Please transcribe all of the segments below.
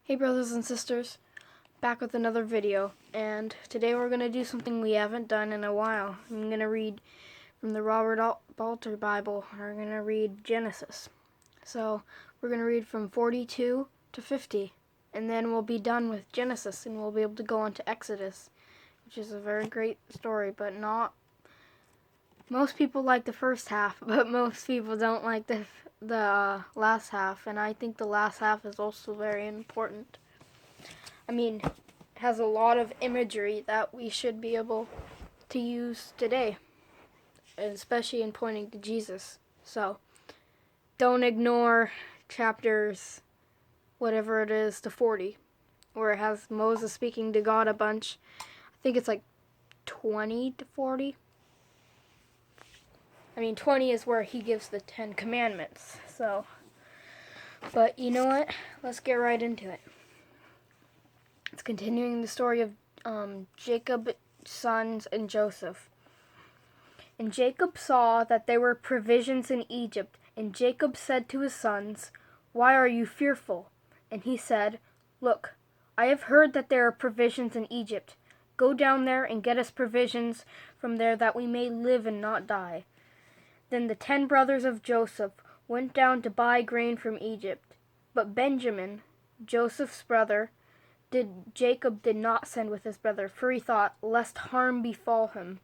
Hey brothers and sisters, back with another video, and today we're going to do something we haven't done in a while. I'm going to read from the Robert Balter Bible. We're going to read Genesis. So we're going to read from 42 to 50, and then we'll be done with Genesis, and we'll be able to go on to Exodus, which is a very great story, but not... Most people like the first half, but most people don't like the last half, and I think the last half is also very important. I mean, it has a lot of imagery that we should be able to use today, especially in pointing to Jesus. So, don't ignore chapters, whatever it is, to 40, where it has Moses speaking to God a bunch. I think it's like 20 to 40. I mean, 20 is where he gives the 10 Commandments, so. But you know what? Let's get right into it. It's continuing the story of Jacob's sons and Joseph. And Jacob saw that there were provisions in Egypt, and Jacob said to his sons, "Why are you fearful?" And he said, "Look, I have heard that there are provisions in Egypt. Go down there and get us provisions from there that we may live and not die." Then the 10 brothers of Joseph went down to buy grain from Egypt. But Benjamin, Joseph's brother, Jacob did not send with his brother, for he thought, lest harm befall him.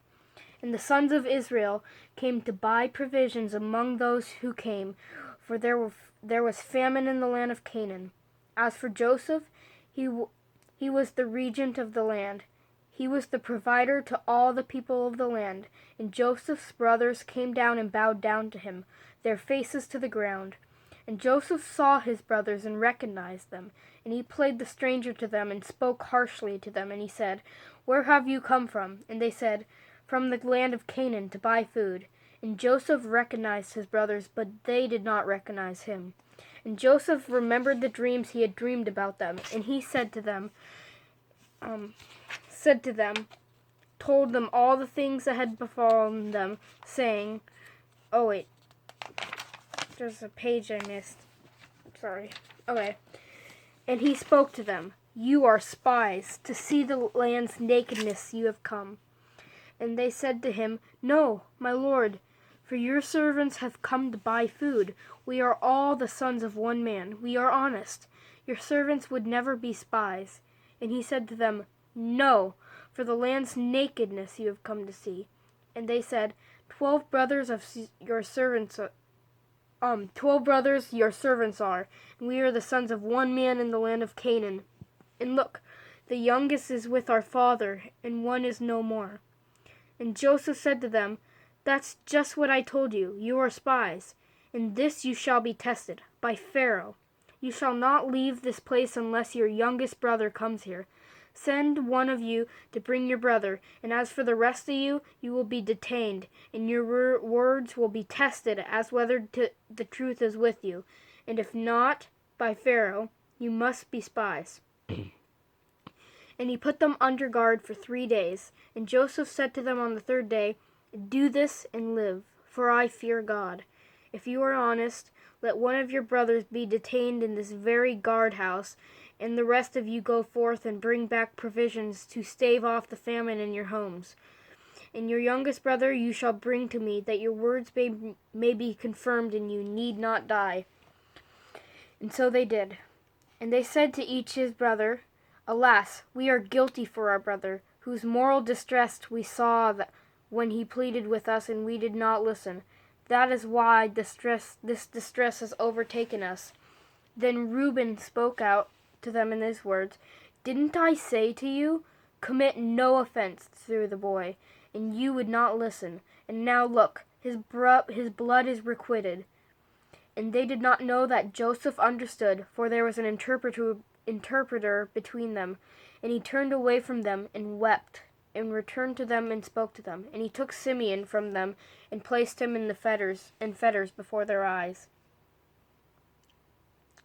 And the sons of Israel came to buy provisions among those who came, for there was famine in the land of Canaan. As for Joseph, he was the regent of the land. He was the provider to all the people of the land, and Joseph's brothers came down and bowed down to him, their faces to the ground. And Joseph saw his brothers and recognized them, and he played the stranger to them and spoke harshly to them, and he said, "Where have you come from?" And they said, "From the land of Canaan, to buy food." And Joseph recognized his brothers, but they did not recognize him. And Joseph remembered the dreams he had dreamed about them, and he told them all the things that had befallen them, saying, oh wait, there's a page I missed. Sorry. Okay. And he spoke to them, "You are spies, to see the land's nakedness you have come." And they said to him, "No, my lord, for your servants have come to buy food. We are all the sons of one man. We are honest. Your servants would never be spies." And he said to them, "No, for the land's nakedness you have come to see." And they said, 12 brothers your servants are, and we are the sons of one man in the land of Canaan. And look, the youngest is with our father, and one is no more. And Joseph said to them, "That's just what I told you. You are spies. In this you shall be tested, by Pharaoh. You shall not leave this place unless your youngest brother comes here. Send one of you to bring your brother, and as for the rest of you, you will be detained, and your words will be tested as whether the truth is with you. And if not, by Pharaoh, you must be spies." And he put them under guard for 3 days. And Joseph said to them on the 3rd day, "Do this and live, for I fear God. If you are honest, let one of your brothers be detained in this very guardhouse, and the rest of you go forth and bring back provisions to stave off the famine in your homes. And your youngest brother you shall bring to me, that your words may be confirmed and you need not die." And so they did. And they said to each his brother, "Alas, we are guilty for our brother, whose moral distress we saw when he pleaded with us, and we did not listen. That is why this distress has overtaken us." Then Reuben spoke out to them in these words, "Didn't I say to you, commit no offense through the boy? And you would not listen. And now look, his blood is requited." And they did not know that Joseph understood, for there was an interpreter between them. And he turned away from them and wept, and returned to them and spoke to them. And he took Simeon from them and placed him in fetters before their eyes.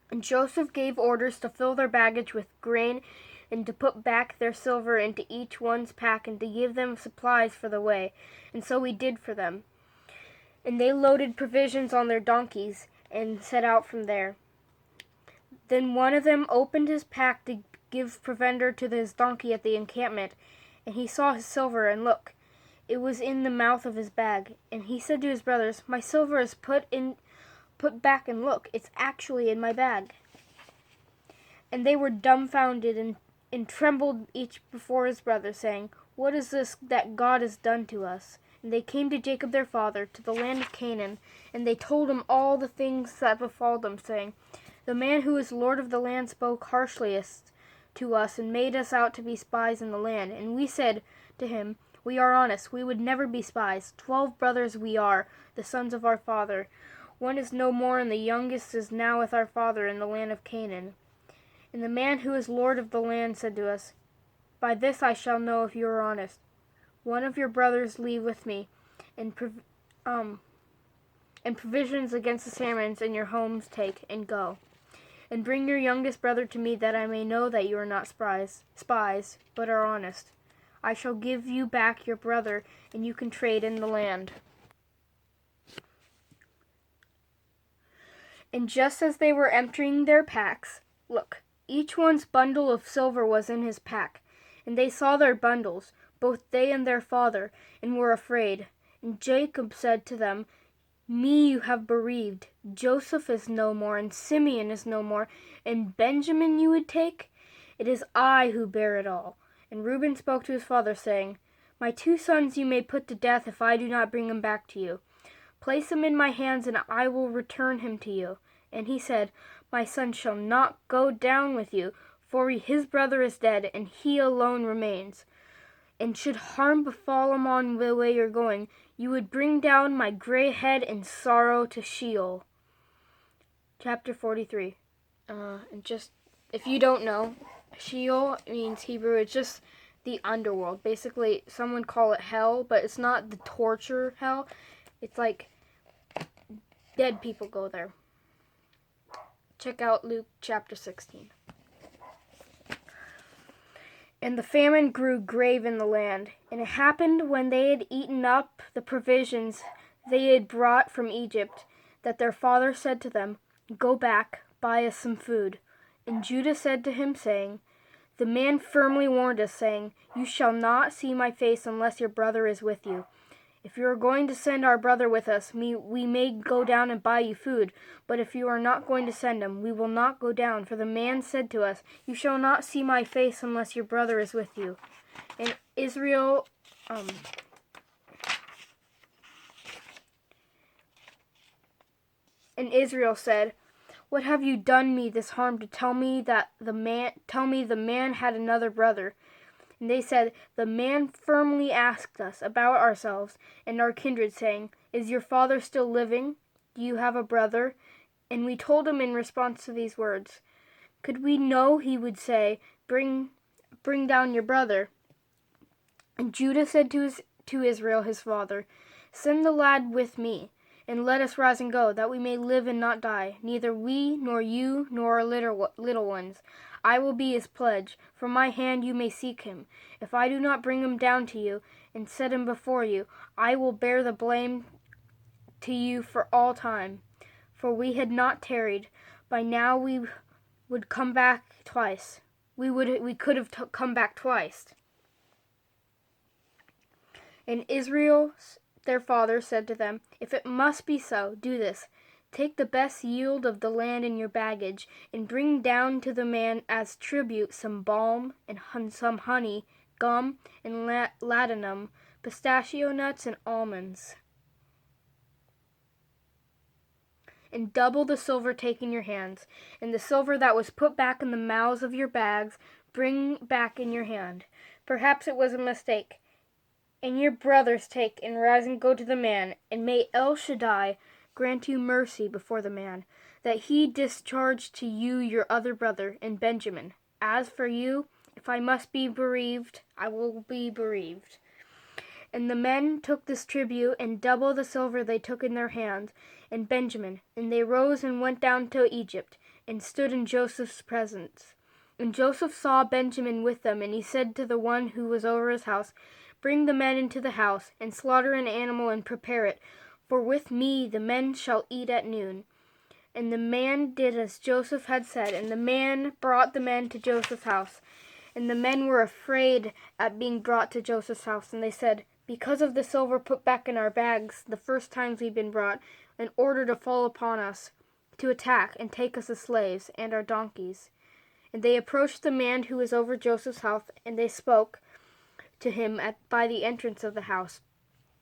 And Joseph gave orders to fill their baggage with grain, and to put back their silver into each one's pack, and to give them supplies for the way. And so he did for them. And they loaded provisions on their donkeys, and set out from there. Then one of them opened his pack to give provender to his donkey at the encampment, and he saw his silver, and look, it was in the mouth of his bag. And he said to his brothers, "My silver is put back, and look, it's actually in my bag." And they were dumbfounded and trembled each before his brother, saying, "What is this that God has done to us?" And they came to Jacob their father, to the land of Canaan, and they told him all the things that befall them, saying, "The man who is lord of the land spoke harshly to us, and made us out to be spies in the land. And we said to him, 'We are honest, we would never be spies. 12 brothers we are, the sons of our father. One is no more, and the youngest is now with our father in the land of Canaan.' And the man who is lord of the land said to us, 'By this I shall know if you are honest. One of your brothers leave with me, and provisions against the Syrians in your homes take, and go. And bring your youngest brother to me, that I may know that you are not spies, but are honest. I shall give you back your brother, and you can trade in the land.' And just as they were emptying their packs, look, each one's bundle of silver was in his pack. And they saw their bundles, both they and their father, and were afraid. And Jacob said to them, 'Me you have bereaved. Joseph is no more, and Simeon is no more, and Benjamin you would take? It is I who bear it all.' And Reuben spoke to his father, saying, 'My 2 sons you may put to death if I do not bring him back to you. Place him in my hands, and I will return him to you.' And he said, 'My son shall not go down with you, for his brother is dead, and he alone remains. And should harm befall him on the way you're going, you would bring down my gray head in sorrow to Sheol.'" Chapter 43. And just, if you don't know, Sheol means Hebrew, it's just the underworld. Basically, some would call it hell, but it's not the torture hell. It's like dead people go there. Check out Luke chapter 16. And the famine grew grave in the land. And it happened when they had eaten up the provisions they had brought from Egypt, that their father said to them, "Go back, buy us some food." And Judah said to him, saying, "The man firmly warned us, saying, 'You shall not see my face unless your brother is with you.' If you are going to send our brother with us, we may go down and buy you food. But if you are not going to send him, we will not go down. For the man said to us, 'You shall not see my face unless your brother is with you.'" And Israel said, "What have you done me this harm to tell me the man had another brother?" And they said, "The man firmly asked us about ourselves and our kindred, saying, 'Is your father still living? Do you have a brother?' And we told him in response to these words. Could we know he would say, 'Bring down your brother'?" And Judah said to Israel his father, "Send the lad with me, and let us rise and go, that we may live and not die, neither we, nor you, nor our little ones. I will be his pledge. From my hand you may seek him. If I do not bring him down to you, and set him before you, I will bear the blame to you for all time. For we had not tarried, by now we would come back twice. We could have come back twice." And Israel, their father, said to them, "If it must be so, do this. Take the best yield of the land in your baggage, and bring down to the man as tribute some balm, and some honey, gum, and ladanum, pistachio nuts, and almonds. And double the silver take in your hands, and the silver that was put back in the mouths of your bags bring back in your hand. Perhaps it was a mistake. And your brothers take, and rise and go to the man, and may El Shaddai grant you mercy before the man, that he discharge to you your other brother, and Benjamin. As for you, if I must be bereaved, I will be bereaved." And the men took this tribute, and double the silver they took in their hands, and Benjamin. And they rose and went down to Egypt, and stood in Joseph's presence. And Joseph saw Benjamin with them, and he said to the one who was over his house, "Bring the men into the house, and slaughter an animal, and prepare it, for with me the men shall eat at noon." And the man did as Joseph had said, and the man brought the men to Joseph's house. And the men were afraid at being brought to Joseph's house, and they said, "Because of the silver put back in our bags the first times we've been brought, in order to fall upon us, to attack and take us as slaves, and our donkeys." And they approached the man who was over Joseph's house, and they spoke to him by the entrance of the house.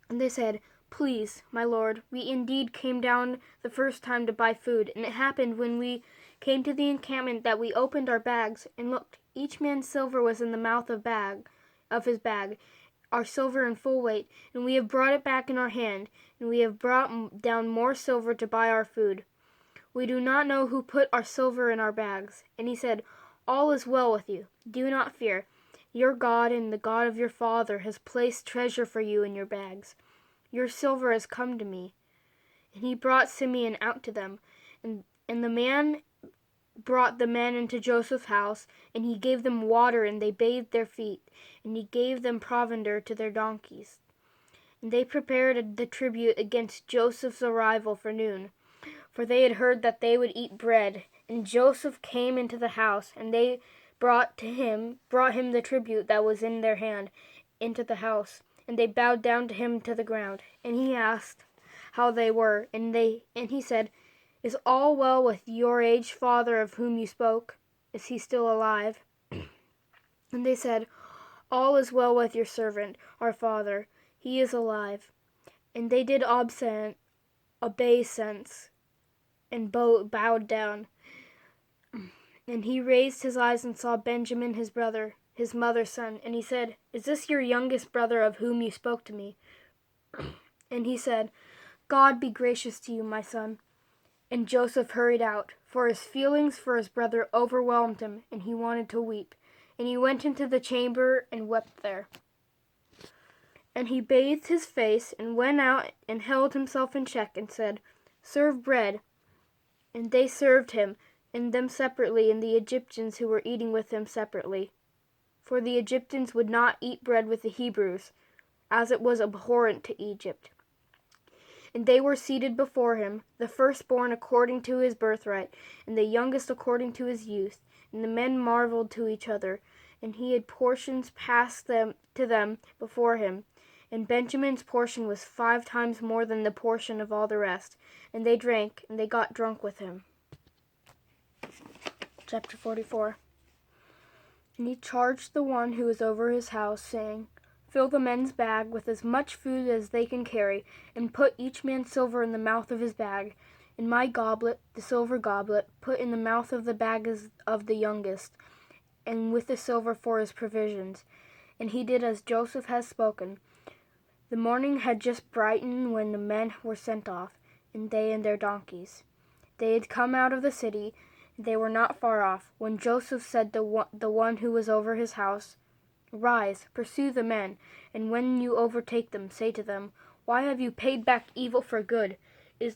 And they said, "Please, my lord, we indeed came down the first time to buy food, and it happened when we came to the encampment that we opened our bags, and looked, each man's silver was in the mouth of his bag, our silver in full weight, and we have brought it back in our hand, and we have brought down more silver to buy our food. We do not know who put our silver in our bags." And he said, "All is well with you. Do not fear. Your God and the God of your father has placed treasure for you in your bags. Your silver has come to me." And he brought Simeon out to them, and the man brought the men into Joseph's house, and he gave them water, and they bathed their feet, and he gave them provender to their donkeys. And they prepared the tribute against Joseph's arrival for noon, for they had heard that they would eat bread. And Joseph came into the house, and they brought him the tribute that was in their hand into the house, and they bowed down to him to the ground. And he asked how they were, and he said, "Is all well with your aged father of whom you spoke? Is he still alive?" And they said, "All is well with your servant, our father. He is alive." And they did obeisance and bowed down. And he raised his eyes and saw Benjamin his brother, his mother's son. And he said, "Is this your youngest brother of whom you spoke to me?" And he said, "God be gracious to you, my son." And Joseph hurried out, for his feelings for his brother overwhelmed him, and he wanted to weep. And he went into the chamber and wept there. And he bathed his face, and went out and held himself in check, and said, "Serve bread." And they served him, and them separately, and the Egyptians who were eating with him separately. For the Egyptians would not eat bread with the Hebrews, as it was abhorrent to Egypt. And they were seated before him, the firstborn according to his birthright, and the youngest according to his youth. And the men marveled to each other, and he had portions passed to them before him. And Benjamin's portion was 5 times more than the portion of all the rest. And they drank, and they got drunk with him. Chapter 44. And he charged the one who was over his house, saying, "Fill the men's bag with as much food as they can carry, and put each man's silver in the mouth of his bag. And my goblet, the silver goblet, put in the mouth of the bag of the youngest, and with the silver for his provisions." And he did as Joseph had spoken. The morning had just brightened when the men were sent off, and they and their donkeys. They had come out of the city. They were not far off, when Joseph said to the one who was over his house, "Rise, pursue the men, and when you overtake them, say to them, 'Why have you paid back evil for good? Is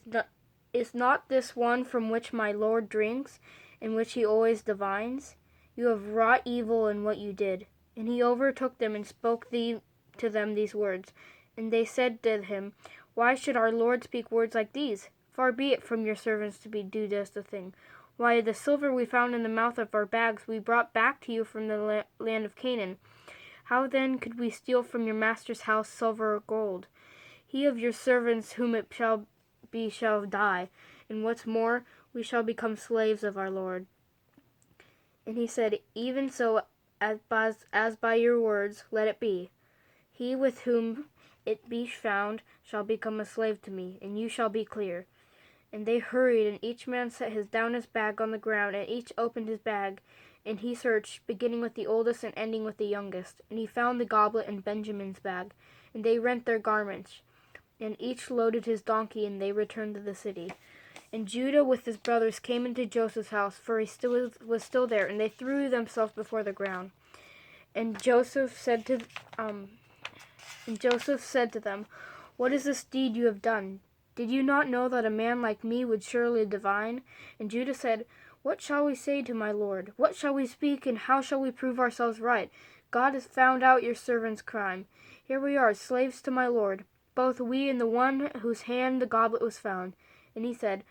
not this one from which my Lord drinks, and which he always divines? You have wrought evil in what you did.' And he overtook them and spoke to them these words. And they said to him, 'Why should our Lord speak words like these? Far be it from your servants to do just a thing. Why, the silver we found in the mouth of our bags we brought back to you from the land of Canaan. How then could we steal from your master's house silver or gold? He of your servants whom it shall be shall die, and what's more, we shall become slaves of our Lord.' And he said, 'Even so, as by your words, let it be. He with whom it be found shall become a slave to me, and you shall be clear.' And they hurried, and each man set down his bag on the ground, and each opened his bag. And he searched, beginning with the oldest and ending with the youngest. And he found the goblet in Benjamin's bag. And they rent their garments, and each loaded his donkey, and they returned to the city. And Judah with his brothers came into Joseph's house, for he was still there, and they threw themselves before the ground. And Joseph said to them, 'What is this deed you have done? Did you not know that a man like me would surely divine?' And Judah said, 'What shall we say to my Lord? What shall we speak, and how shall we prove ourselves right? God has found out your servant's crime. Here we are, slaves to my Lord, both we and the one whose hand the goblet was found.' And he said,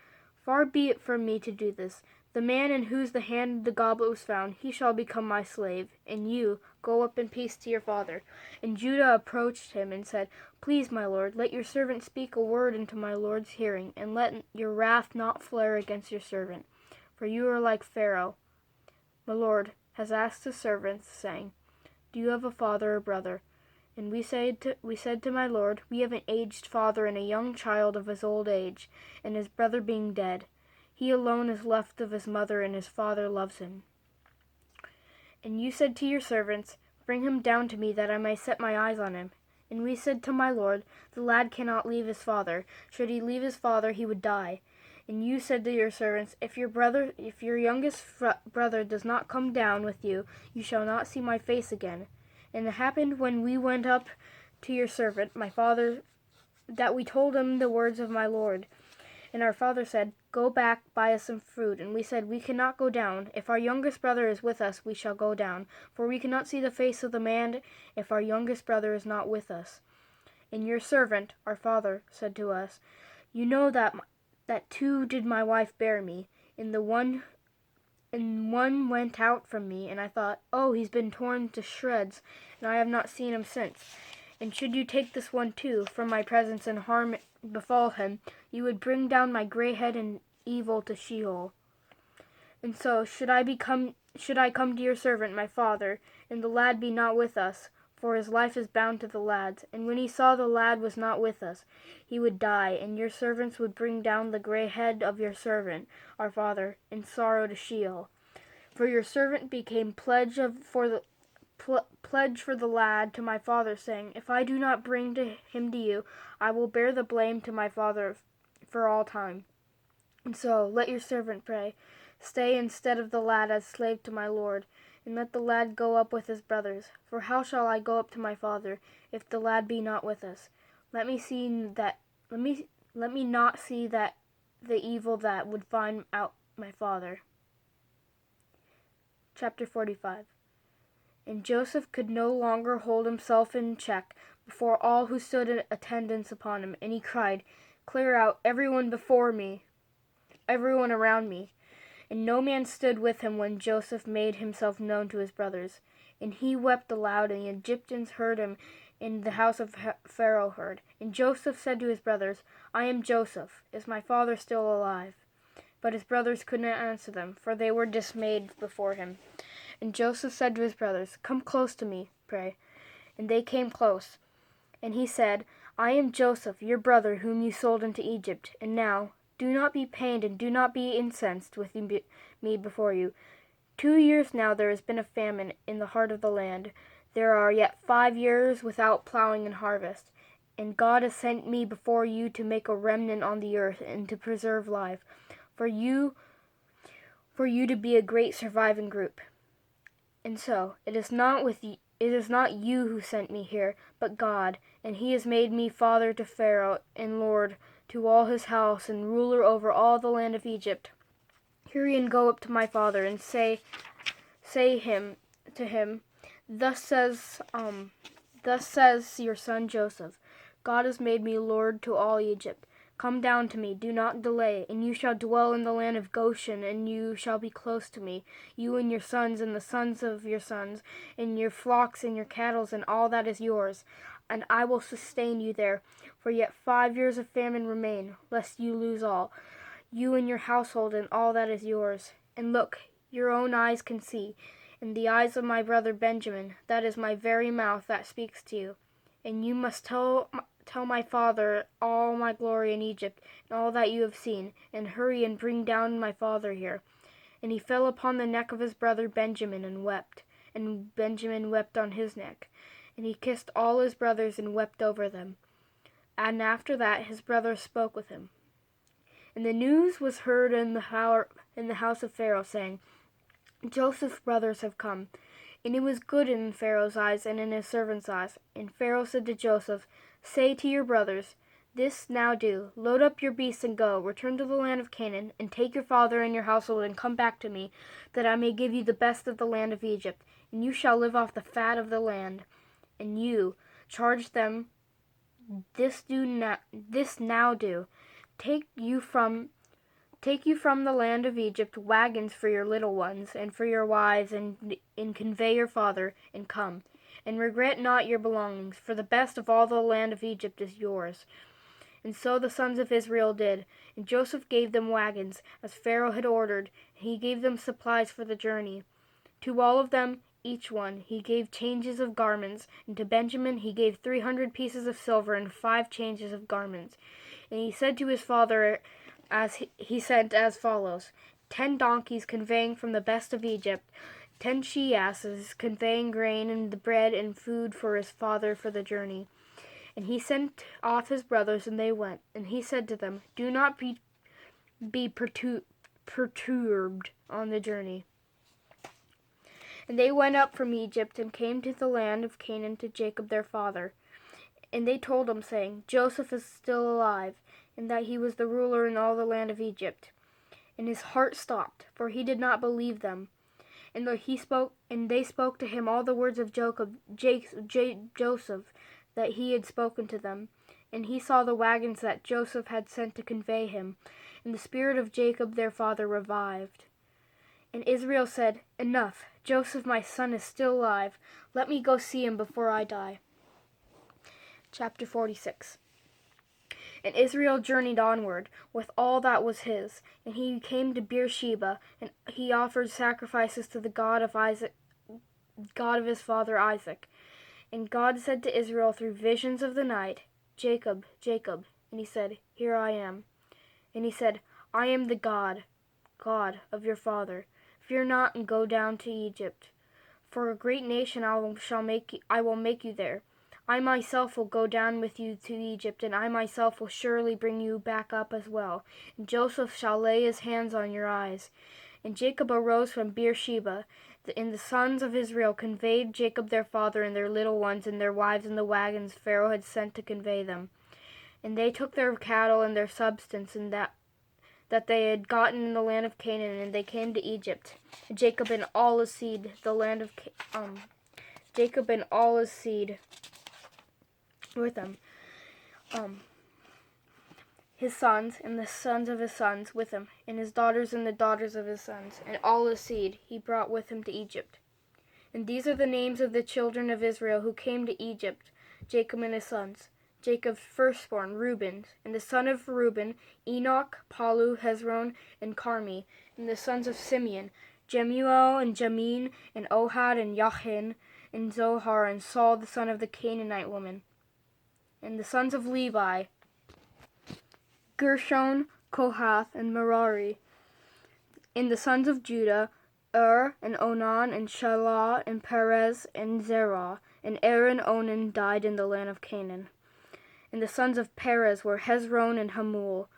Far be it from me to do this. The man in whose the hand the goblet was found, he shall become my slave. And you, go up in peace to your father." And Judah approached him and said, "Please, my lord, let your servant speak a word into my lord's hearing, and let your wrath not flare against your servant. For you are like Pharaoh. My lord has asked his servants, saying, 'Do you have a father or brother?' And we said to my lord, 'We have an aged father and a young child of his old age, and his brother being dead. He alone is left of his mother, and his father loves him.' And you said to your servants, 'Bring him down to me, that I may set my eyes on him.' And we said to my lord, 'The lad cannot leave his father. Should he leave his father, he would die.' And you said to your servants, 'If your youngest brother does not come down with you, you shall not see my face again.' And it happened when we went up to your servant, my father, that we told him the words of my lord. And our father said, 'Go back, buy us some food.' And we said, 'We cannot go down. If our youngest brother is with us, we shall go down. For we cannot see the face of the man if our youngest brother is not with us.' And your servant, our father, said to us, 'You know that two did my wife bear me, and one went out from me, and I thought, oh, he's been torn to shreds, and I have not seen him since. And should you take this one too from my presence, and harm befall him, you would bring down my gray head and evil to Sheol. And so should I come to your servant my father, and the lad be not with us, for his life is bound to the lad's. And when he saw the lad was not with us, he would die, and your servants would bring down the gray head of your servant, our father, in sorrow to Sheol. For your servant became pledge for the lad to my father, saying, If I do not bring him to you, I will bear the blame to my father for all time. And so let your servant pray, stay instead of the lad as slave to my lord, and let the lad go up with his brothers. For how shall I go up to my father, if the lad be not with us? Let me not see that the evil that would find out my father. Chapter 45. And Joseph could no longer hold himself in check before all who stood in attendance upon him, and he cried, Clear out, everyone around me. And no man stood with him when Joseph made himself known to his brothers. And he wept aloud, and the Egyptians heard him, and the house of Pharaoh heard. And Joseph said to his brothers, I am Joseph. Is my father still alive? But his brothers could not answer them, for they were dismayed before him. And Joseph said to his brothers, Come close to me, pray. And they came close. And he said, I am Joseph, your brother, whom you sold into Egypt. And now, do not be pained, and do not be incensed with me before you. 2 years now there has been a famine in the heart of the land. There are yet 5 years without plowing and harvest. And God has sent me before you to make a remnant on the earth, and to preserve life, for you to be a great surviving group. And so, it is not you who sent me here, but God, and he has made me father to Pharaoh, and lord to all his house, and ruler over all the land of Egypt. Hurry and go up to my father, and say to him, Thus says your son Joseph, God has made me lord to all Egypt. Come down to me, do not delay, and you shall dwell in the land of Goshen, and you shall be close to me, you and your sons and the sons of your sons, and your flocks and your cattle and all that is yours. And I will sustain you there, for yet 5 years of famine remain, lest you lose all, you and your household and all that is yours. And look, your own eyes can see, and the eyes of my brother Benjamin, that is my very mouth that speaks to you. And you must tell my father all my glory in Egypt, and all that you have seen, and hurry and bring down my father here. And he fell upon the neck of his brother Benjamin and wept, and Benjamin wept on his neck. And he kissed all his brothers and wept over them. And after that his brothers spoke with him. And the news was heard in the house of Pharaoh, saying, Joseph's brothers have come. And it was good in Pharaoh's eyes and in his servants' eyes. And Pharaoh said to Joseph, Say to your brothers, This now do, load up your beasts and go, return to the land of Canaan, and take your father and your household, and come back to me, that I may give you the best of the land of Egypt, and you shall live off the fat of the land. And you charge them, This now do, take you from Take you from the land of Egypt wagons for your little ones, and for your wives, and convey your father, and come. And regret not your belongings, for the best of all the land of Egypt is yours. And so the sons of Israel did, and Joseph gave them wagons, as Pharaoh had ordered, and he gave them supplies for the journey. To all of them, each one, he gave changes of garments, and to Benjamin he gave 300 pieces of silver and 5 changes of garments. And he said to his father, he sent as follows: 10 donkeys conveying from the best of Egypt, 10 she-asses conveying grain and the bread and food for his father for the journey. And he sent off his brothers, and they went. And he said to them, do not be perturbed on the journey. And they went up from Egypt, and came to the land of Canaan to Jacob their father. And they told him, saying, Joseph is still alive, and that he was the ruler in all the land of Egypt. And his heart stopped, for he did not believe them. And they spoke to him all the words of Joseph that he had spoken to them. And he saw the wagons that Joseph had sent to convey him. And the spirit of Jacob their father revived. And Israel said, enough, Joseph my son is still alive. Let me go see him before I die. Chapter 46. And Israel journeyed onward with all that was his, and he came to Beersheba, and he offered sacrifices to the God of his father Isaac. And God said to Israel through visions of the night, Jacob, Jacob. And he said, here I am. And he said, I am the God of your father. Fear not, and go down to Egypt. For a great nation I will make you there. I myself will go down with you to Egypt, and I myself will surely bring you back up as well. And Joseph shall lay his hands on your eyes. And Jacob arose from Beersheba, and the sons of Israel conveyed Jacob their father and their little ones and their wives in the wagons Pharaoh had sent to convey them. And they took their cattle and their substance and that they had gotten in the land of Canaan, and they came to Egypt. And Jacob and all his seed, Jacob and all his seed with him, his sons and the sons of his sons with him, and his daughters and the daughters of his sons, and all his seed he brought with him to Egypt. And these are the names of the children of Israel who came to Egypt, Jacob and his sons. Jacob's firstborn, Reuben, and the son of Reuben, Enoch, Palu, Hezron, and Carmi, and the sons of Simeon, Jemuel, and Jamin, and Ohad, and Yachin, and Zohar, and Saul, the son of the Canaanite woman. And the sons of Levi, Gershon, Kohath, and Merari. And the sons of Judah, and Onan, and Shelah, and Perez, and Zerah. And Aaron Onan died in the land of Canaan. And the sons of Perez were Hezron and Hamul.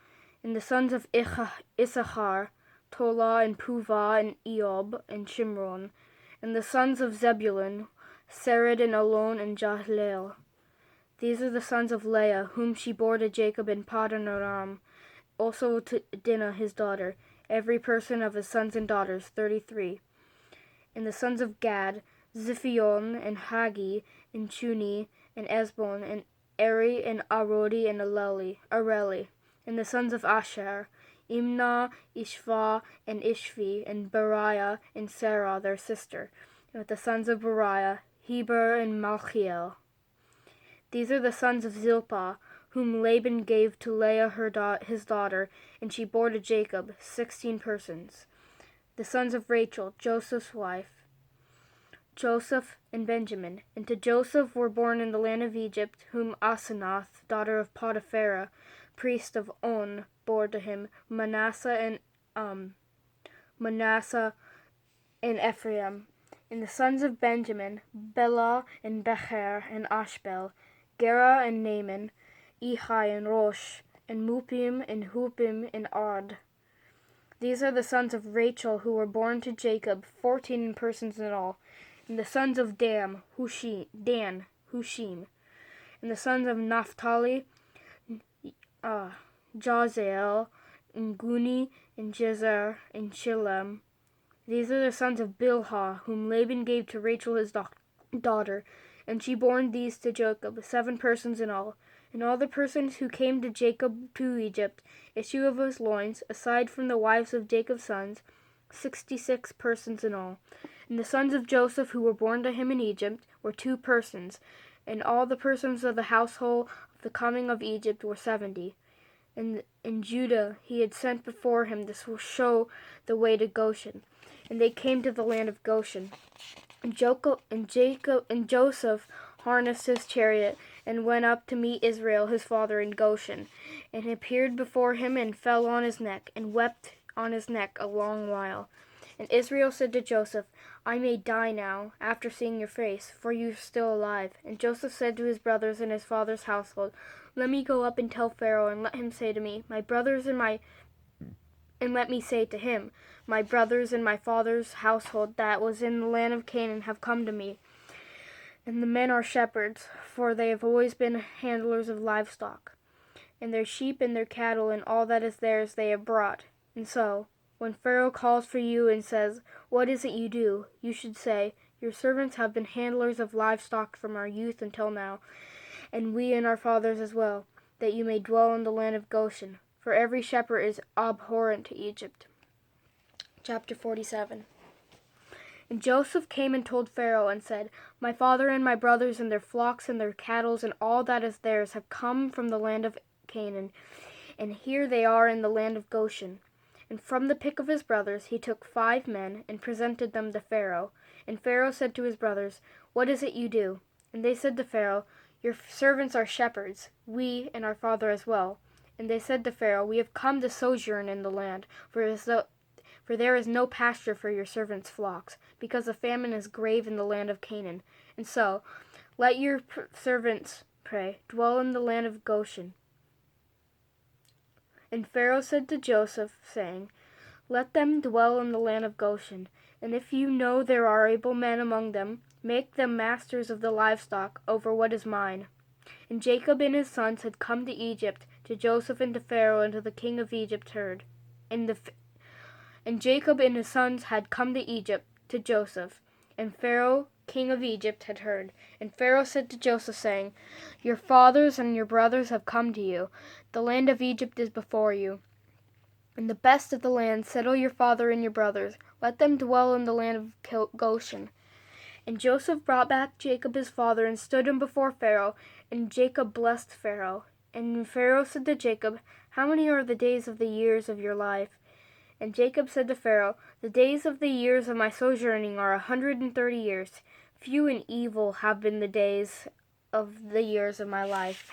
And the sons of Issachar, Tola, and Puvah, and Eob, and Shimron. And the sons of Zebulun, Sered, and Elon, and Jahleel. These are the sons of Leah, whom she bore to Jacob in Paddan Aram, also to Dinah his daughter, every person of his sons and daughters, 33. And the sons of Gad, Ziphion, and Hagi, and Chuni, and Esbon, and Eri, and Arodi, and Areli. And the sons of Asher, Imnah, Ishva, and Ishvi, and Beriah, and Sarah their sister. And with the sons of Beriah, Heber, and Malchiel. These are the sons of Zilpah, whom Laban gave to Leah his daughter, and she bore to Jacob 16 persons. The sons of Rachel, Joseph's wife, Joseph and Benjamin. And to Joseph were born in the land of Egypt, whom Asenath, daughter of Potipharah, priest of On, bore to him, Manasseh and Ephraim. And the sons of Benjamin, Bela and Becher and Ashbel, Gera and Naaman, Ehi and Rosh, and Mupim and Hupim and Ard. These are the sons of Rachel who were born to Jacob, 14 persons in all. And the sons of Dan, Hushim. And the sons of Naphtali, Jazel, and Guni, and Jezer, and Shillem. These are the sons of Bilhah, whom Laban gave to Rachel his daughter, and she bore these to Jacob, 7 persons in all. And all the persons who came to Jacob to Egypt, issue of his loins, aside from the wives of Jacob's sons, 66 persons in all. And the sons of Joseph who were born to him in Egypt were 2 persons, and all the persons of the household of the coming of Egypt were 70. And in Judah he had sent before him to show the way to Goshen. And they came to the land of Goshen. And Joseph harnessed his chariot and went up to meet Israel his father in Goshen, and he appeared before him and fell on his neck, and wept on his neck a long while. And Israel said to Joseph, I may die now, after seeing your face, for you are still alive. And Joseph said to his brothers and his father's household, Let me go up and tell Pharaoh, and let him say to me, and let me say to him, My brothers and my father's household that was in the land of Canaan have come to me. And the men are shepherds, for they have always been handlers of livestock. And their sheep and their cattle and all that is theirs they have brought. And so, when Pharaoh calls for you and says, What is it you do? You should say, Your servants have been handlers of livestock from our youth until now, and we and our fathers as well, that you may dwell in the land of Goshen. For every shepherd is abhorrent to Egypt. Chapter 47. And Joseph came and told Pharaoh and said, My father and my brothers and their flocks and their cattle and all that is theirs have come from the land of Canaan, and here they are in the land of Goshen. And from the pick of his brothers he took 5 men and presented them to Pharaoh. And Pharaoh said to his brothers, What is it you do? And they said to Pharaoh, Your servants are shepherds, we and our father as well. And they said to Pharaoh, We have come to sojourn in the land, for there is no pasture for your servants' flocks, because a famine is grave in the land of Canaan. And so, let your servants, pray, dwell in the land of Goshen. And Pharaoh said to Joseph, saying, Let them dwell in the land of Goshen, and if you know there are able men among them, make them masters of the livestock over what is mine. And Jacob and his sons had come to Egypt, to Joseph and to Pharaoh and to the king of Egypt heard. And Jacob and his sons had come to Egypt, to Joseph, and Pharaoh, king of Egypt, had heard. And Pharaoh said to Joseph, saying, Your fathers and your brothers have come to you. The land of Egypt is before you. And the best of the land settle your father and your brothers. Let them dwell in the land of Goshen. And Joseph brought back Jacob his father, and stood him before Pharaoh. And Jacob blessed Pharaoh. And Pharaoh said to Jacob, How many are the days of the years of your life? And Jacob said to Pharaoh, The days of the years of my sojourning are 130 years. Few and evil have been the days of the years of my life.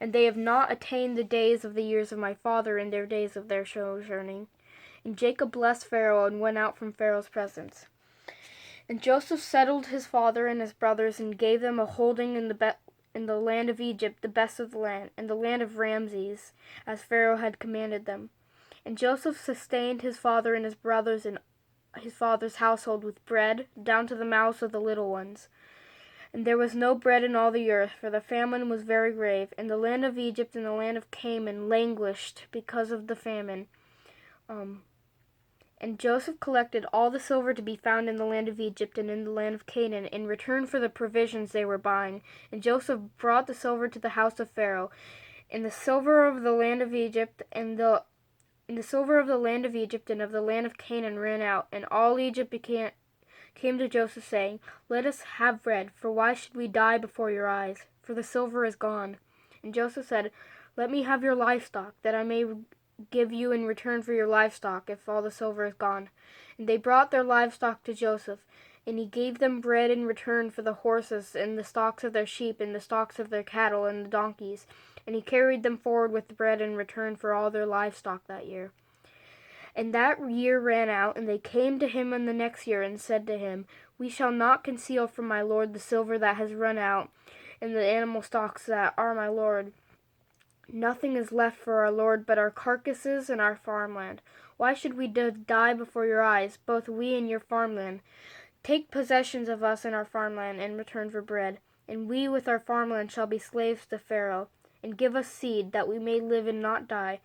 And they have not attained the days of the years of my father in their days of their sojourning. And Jacob blessed Pharaoh and went out from Pharaoh's presence. And Joseph settled his father and his brothers and gave them a holding in the land of Egypt, the best of the land, and the land of Ramses, as Pharaoh had commanded them. And Joseph sustained his father and his brothers and his father's household with bread, down to the mouths of the little ones. And there was no bread in all the earth, for the famine was very grave, and the land of Egypt and the land of Canaan languished because of the famine. And Joseph collected all the silver to be found in the land of Egypt and in the land of Canaan in return for the provisions they were buying. And Joseph brought the silver to the house of Pharaoh. And the silver of the land of Egypt and the silver of the land of Egypt and of the land of Canaan ran out, and all Egypt came to Joseph, saying, Let us have bread, for why should we die before your eyes? For the silver is gone. And Joseph said, Let me have your livestock, that I may give you in return for your livestock, if all the silver is gone. And they brought their livestock to Joseph, and he gave them bread in return for the horses, and the stocks of their sheep, and the stocks of their cattle, and the donkeys. And he carried them forward with the bread in return for all their livestock that year. And that year ran out, and they came to him in the next year, and said to him, We shall not conceal from my lord the silver that has run out, and the animal stocks that are my lord. Nothing is left for our lord but our carcasses and our farmland. Why should we die before your eyes, both we and your farmland? Take possessions of us and our farmland in return for bread, and we with our farmland shall be slaves to Pharaoh. And give us seed, that we may live and not die,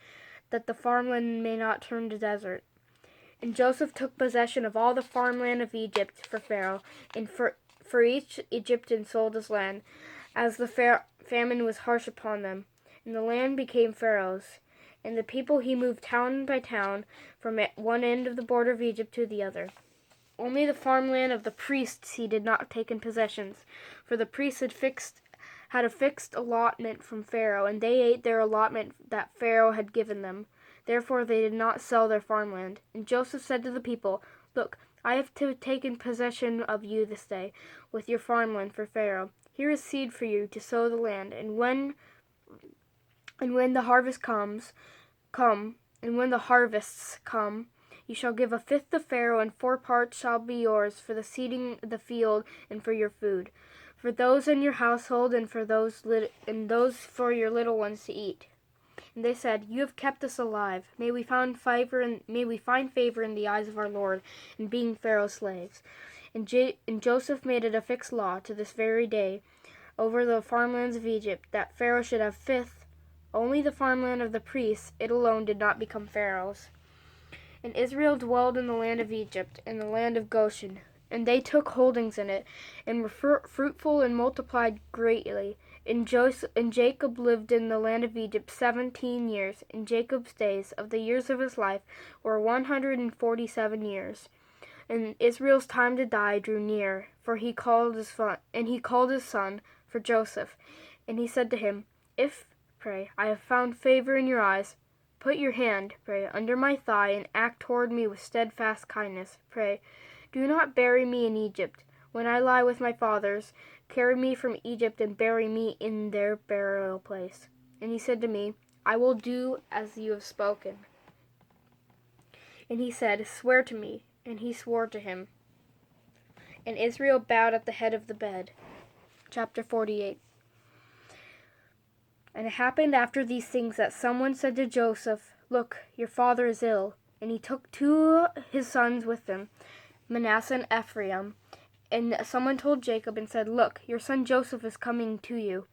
that the farmland may not turn to desert. And Joseph took possession of all the farmland of Egypt for Pharaoh, and for each Egyptian sold his land, as the famine was harsh upon them, and the land became Pharaoh's. And the people he moved town by town, from one end of the border of Egypt to the other. Only the farmland of the priests he did not take in possessions, for the priests had a fixed allotment from Pharaoh, and they ate their allotment that Pharaoh had given them. Therefore they did not sell their farmland. And Joseph said to the people, "Look, I have taken possession of you this day, with your farmland for Pharaoh. Here is seed for you to sow the land, and when the harvests come, you shall give a fifth to Pharaoh, and 4 parts shall be yours for the seeding the field and for your food, for those in your household, and for those for your little ones to eat." And they said, "You have kept us alive. May we find favor in the eyes of our Lord, in being Pharaoh's slaves." And Joseph made it a fixed law to this very day over the farmlands of Egypt, that Pharaoh should have fifth. Only the farmland of the priests, it alone did not become Pharaoh's. And Israel dwelled in the land of Egypt, in the land of Goshen. And they took holdings in it, and were fruitful and multiplied greatly. And Jacob lived in the land of Egypt 17 years. And Jacob's days of the years of his life were 147 years. And Israel's time to die drew near, for he called his son for Joseph. And he said to him, "If, pray, I have found favor in your eyes, put your hand, pray, under my thigh, and act toward me with steadfast kindness. Pray, do not bury me in Egypt. When I lie with my fathers, carry me from Egypt and bury me in their burial place." And he said to me, "I will do as you have spoken." And he said, "Swear to me." And he swore to him. And Israel bowed at the head of the bed. Chapter 48. And it happened after these things that someone said to Joseph, "Look, your father is ill." And he took 2 his sons with him, Manasseh and Ephraim. And someone told Jacob and said, "Look, your son Joseph is coming to you."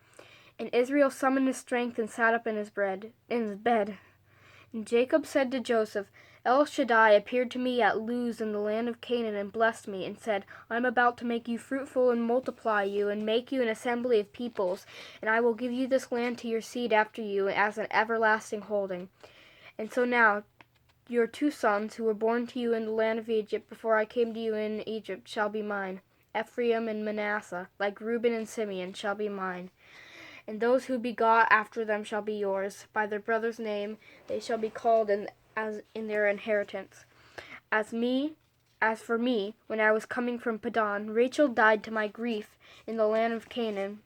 And Israel summoned his strength and sat up in his bed. And Jacob said to Joseph, "El Shaddai appeared to me at Luz in the land of Canaan and blessed me, and said, I am about to make you fruitful and multiply you, and make you an assembly of peoples, and I will give you this land to your seed after you as an everlasting holding. And so now your 2 sons, who were born to you in the land of Egypt before I came to you in Egypt, shall be mine. Ephraim and Manasseh, like Reuben and Simeon, shall be mine. And those who begot after them shall be yours. By their brother's name they shall be called in their inheritance. As for me, when I was coming from Padan, Rachel died to my grief in the land of Canaan,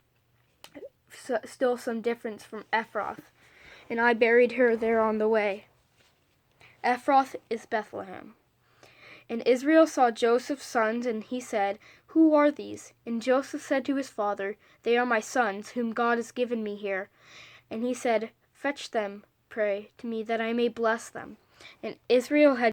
still some difference from Ephrath, and I buried her there on the way. Ephrath is Bethlehem. And Israel saw Joseph's sons, and he said, "Who are these?" And Joseph said to his father, "They are my sons, whom God has given me here." And he said, "Fetch them, pray, to me, that I may bless them." And Israel had